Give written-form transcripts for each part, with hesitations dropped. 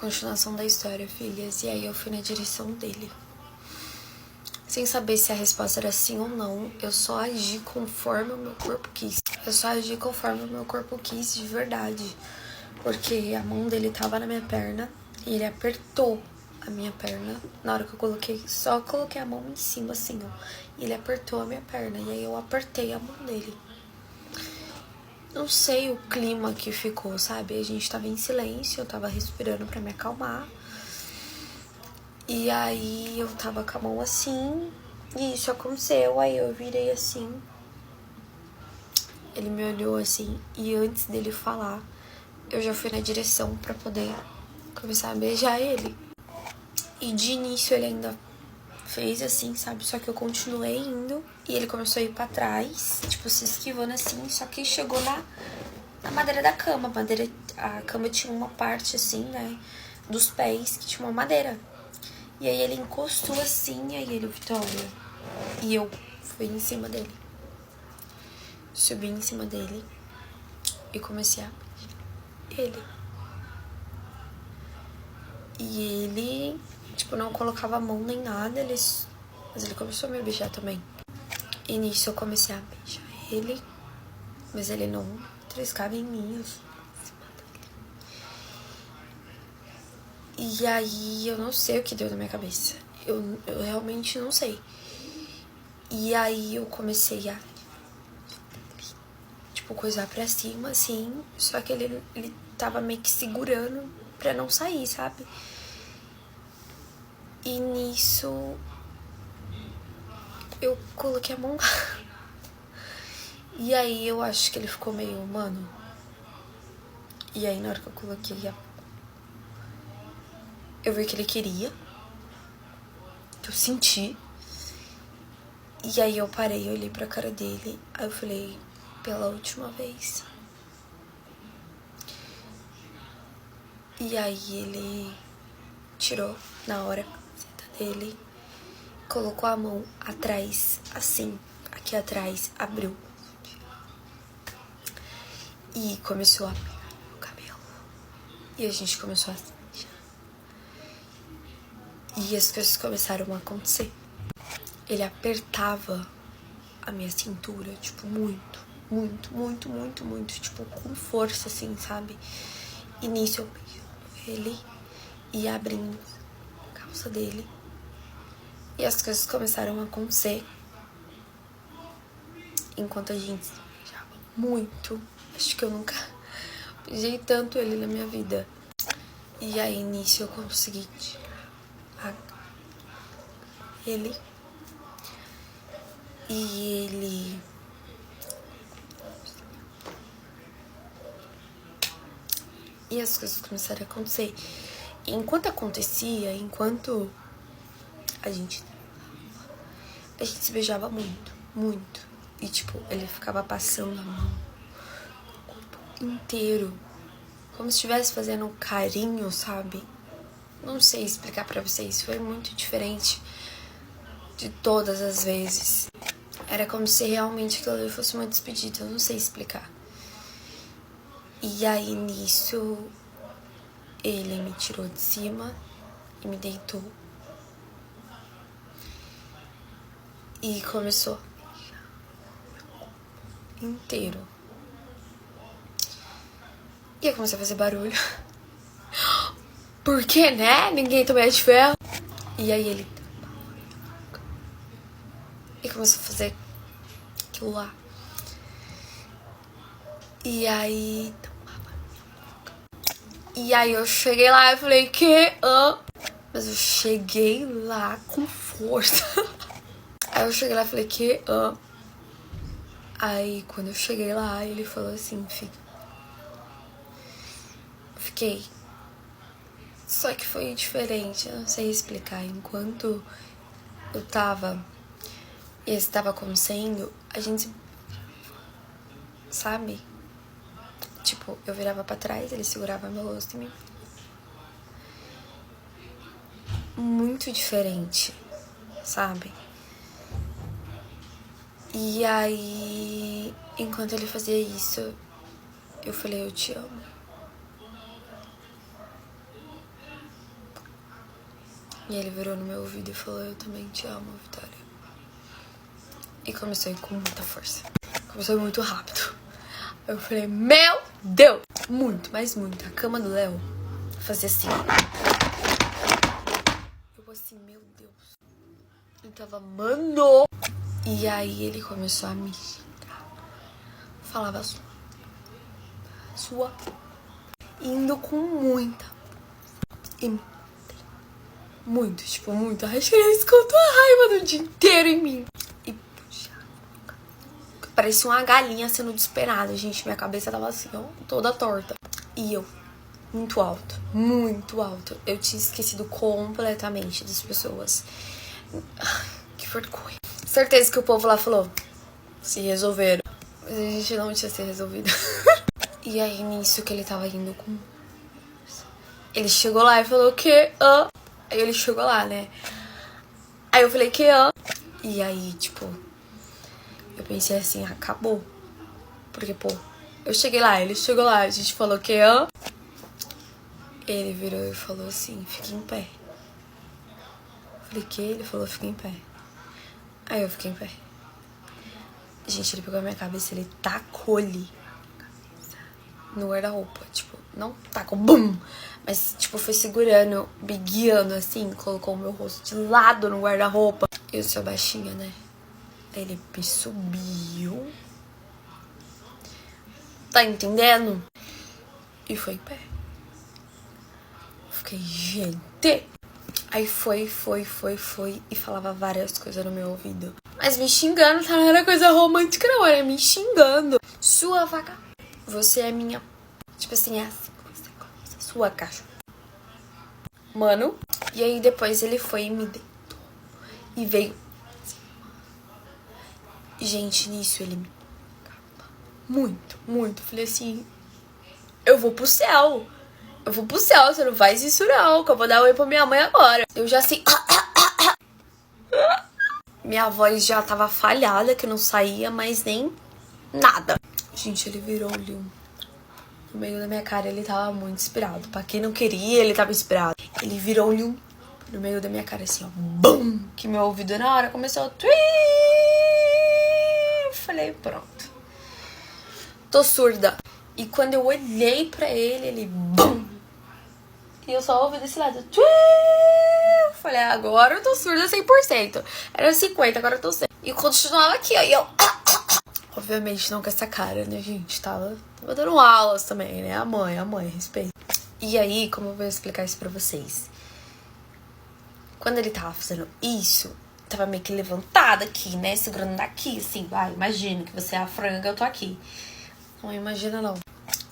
Continuação da história, filhas. E aí eu fui na direção dele. Sem saber se a resposta era sim ou não, eu só agi conforme o meu corpo quis. Eu só agi conforme o meu corpo quis de verdade. Porque a mão dele tava na minha perna e ele apertou a minha perna. Na hora que eu coloquei, só coloquei a mão em cima assim, ó. E ele apertou a minha perna e aí eu apertei a mão dele. Não sei o clima que ficou, sabe? A gente tava em silêncio, eu tava respirando pra me acalmar. E aí eu tava com a mão assim, e isso aconteceu, aí eu virei assim. Ele me olhou assim, e antes dele falar, eu já fui na direção pra poder começar a beijar ele. E de início ele ainda fez assim, sabe? Só que eu continuei indo, e ele começou a ir pra trás, tipo, se esquivando assim, só que chegou na madeira da cama. A cama tinha uma parte assim, né, dos pés, que tinha uma madeira. E aí ele encostou assim, e aí ele, Vitória. E eu fui em cima dele. Subi em cima dele e comecei a beijar ele. E ele, tipo, não colocava a mão nem nada, mas ele começou a me beijar também. E nisso eu comecei a beijar ele, mas ele não triscava em mim. E aí eu não sei o que deu na minha cabeça. Eu realmente não sei. E aí eu comecei a, tipo, coisar pra cima, assim. Só que ele tava meio que segurando pra não sair, sabe? E nisso eu coloquei a mão lá. E aí eu acho que ele ficou meio, mano. E aí na hora que eu coloquei eu vi que ele queria. Que eu senti. E aí eu parei, eu olhei pra cara dele. Aí eu falei, pela última vez. E aí ele tirou na hora a camiseta dele, colocou a mão atrás, assim, aqui atrás, abriu. E começou a pegar no meu cabelo. E a gente começou a se beijar. E as coisas começaram a acontecer. Ele apertava a minha cintura, tipo, muito, muito, muito, muito, muito, tipo, com força, assim, sabe? E nisso eu beijando ele e abrindo a calça dele. E as coisas começaram a acontecer enquanto a gente se beijava muito. Acho que eu nunca beijei tanto ele na minha vida. E aí, nisso, eu consegui tirar ele. E ele... E as coisas começaram a acontecer. E enquanto acontecia, enquanto a gente se beijava muito, muito. E, tipo, ele ficava passando a mão o corpo inteiro. Como se estivesse fazendo um carinho, sabe? Não sei explicar pra vocês. Foi muito diferente de todas as vezes. Era como se realmente aquilo ali fosse uma despedida. Eu não sei explicar. E aí, nisso, ele me tirou de cima e me deitou. E começou a beijar meu corpo inteiro. E eu comecei a fazer barulho. Porque, né? Ninguém também é de ferro. E aí ele e começou a fazer aquilo lá. E aí eu cheguei lá e falei, que? Mas eu cheguei lá com força. Aí eu cheguei lá e falei, que? Aí quando eu cheguei lá, ele falou assim, fiquei. Só que foi diferente, eu não sei explicar. Enquanto eu tava e isso tava acontecendo, a gente, sabe? Tipo, eu virava pra trás, ele segurava meu rosto e me... Muito diferente, sabe? E aí, enquanto ele fazia isso, eu falei, eu te amo. E ele virou no meu ouvido e falou: eu também te amo, Vitória. E começou a ir com muita força. Começou muito rápido. Eu falei: meu Deus! Muito, mas muito. A cama do Léo fazia assim. Eu assim, meu Deus. Eu tava, mano! E aí ele começou a me xingar. Falava sua. Indo com muita. E muito, tipo, muito. Acho que ele escutou a raiva do dia inteiro em mim. E puxa. Parecia uma galinha sendo desesperada, gente. Minha cabeça tava assim, ó, toda torta. E eu, muito alto, muito alto. Eu tinha esquecido completamente das pessoas. Que vergonha. Certeza que o povo lá falou: se resolveram. Mas a gente não tinha se resolvido. E aí, nisso que ele tava indo com... Ele chegou lá e falou: que? Aí ele chegou lá, né? Aí eu falei: que? E aí, tipo... Eu pensei assim: acabou. Porque, pô... Eu cheguei lá, ele chegou lá. A gente falou: que? Ele virou e falou assim: fique em pé. Eu falei: que? Ele falou: fique em pé. Aí eu fiquei em pé. Gente, ele pegou a minha cabeça, ele tacou-lhe no guarda-roupa, tipo, não tacou, bum! Mas, tipo, foi segurando, me guiando, assim, colocou o meu rosto de lado no guarda-roupa. Eu sou baixinha, né? Aí ele me subiu. Tá entendendo? E foi em pé. Fiquei, gente... Aí foi e falava várias coisas no meu ouvido. Mas me xingando, tá? Não era coisa romântica, não. Era me xingando. Sua vaca. Você é minha... Tipo assim, é assim. Sua caixa. Mano. E aí depois ele foi e me deitou. E veio... Gente, nisso ele me... Muito, muito. Falei assim... Eu vou pro céu. Eu vou pro céu. Você não faz isso não. Que eu vou dar oi pra minha mãe agora. Eu já assim... Minha voz já tava falhada, que não saía mais nem nada. Gente, ele virou ali no meio da minha cara, ele tava muito inspirado. Pra quem não queria, ele tava inspirado. Ele virou-lhe no meio da minha cara, assim, ó. Bum! Que meu ouvido na hora começou a... Falei, pronto. Tô surda. E quando eu olhei pra ele, bum! E eu só ouvi desse lado. Falei, agora eu tô surda 100%. Era 50%, agora eu tô 100%. E continuava aqui, ó. E eu... Obviamente não com essa cara, né, gente? Tava dando aulas também, né? A mãe, respeito. E aí, como eu vou explicar isso pra vocês? Quando ele tava fazendo isso, tava meio que levantada aqui, né? Segurando daqui, assim. Vai, imagina que você é a franga, eu tô aqui. Não imagina, não.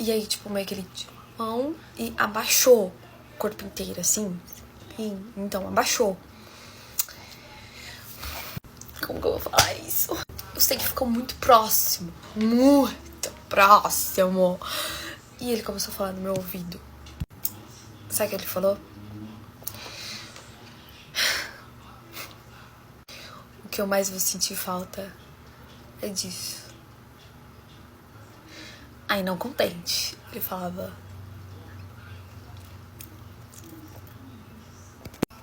E aí, tipo, meio que ele tirou a mão e abaixou o corpo inteiro, assim. E, então, abaixou. Como que eu vou falar isso? Eu sei que ficou muito próximo. Muito próximo. E ele começou a falar no meu ouvido. Sabe o que ele falou? O que eu mais vou sentir falta é disso. Aí, não contente, ele falava: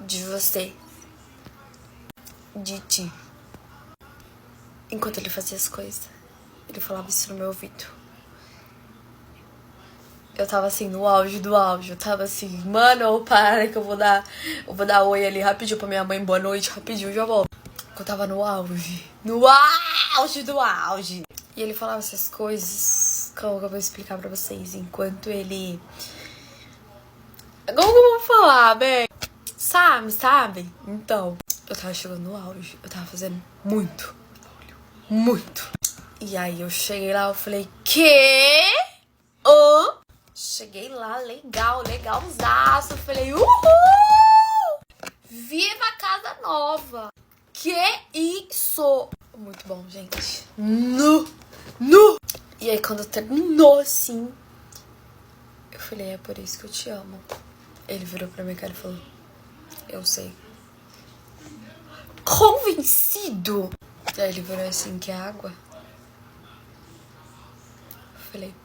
de você. De ti. Enquanto ele fazia as coisas, ele falava isso no meu ouvido. Eu tava assim, no auge do auge. Eu tava assim, mano, para que eu vou dar oi ali rapidinho pra minha mãe, boa noite, rapidinho, já volto. Eu tava no auge. No auge do auge. E ele falava essas coisas, como que eu vou explicar pra vocês? Enquanto ele... Como que eu vou falar, bem? Sabe? Então, eu tava chegando no auge. Eu tava fazendo muito. E aí eu cheguei lá, eu falei, quê? Cheguei lá, legalzaço. Falei, uhul! Viva a casa nova! Que isso? Muito bom, gente. Nu! E aí quando terminou assim, eu falei, é por isso que eu te amo. Ele virou pra minha cara e falou, eu sei. Convencido! Aí ele virou assim, quer água? Eu falei,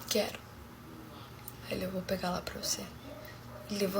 quero. Aí ele, eu vou pegar lá pra você. Ele levantou.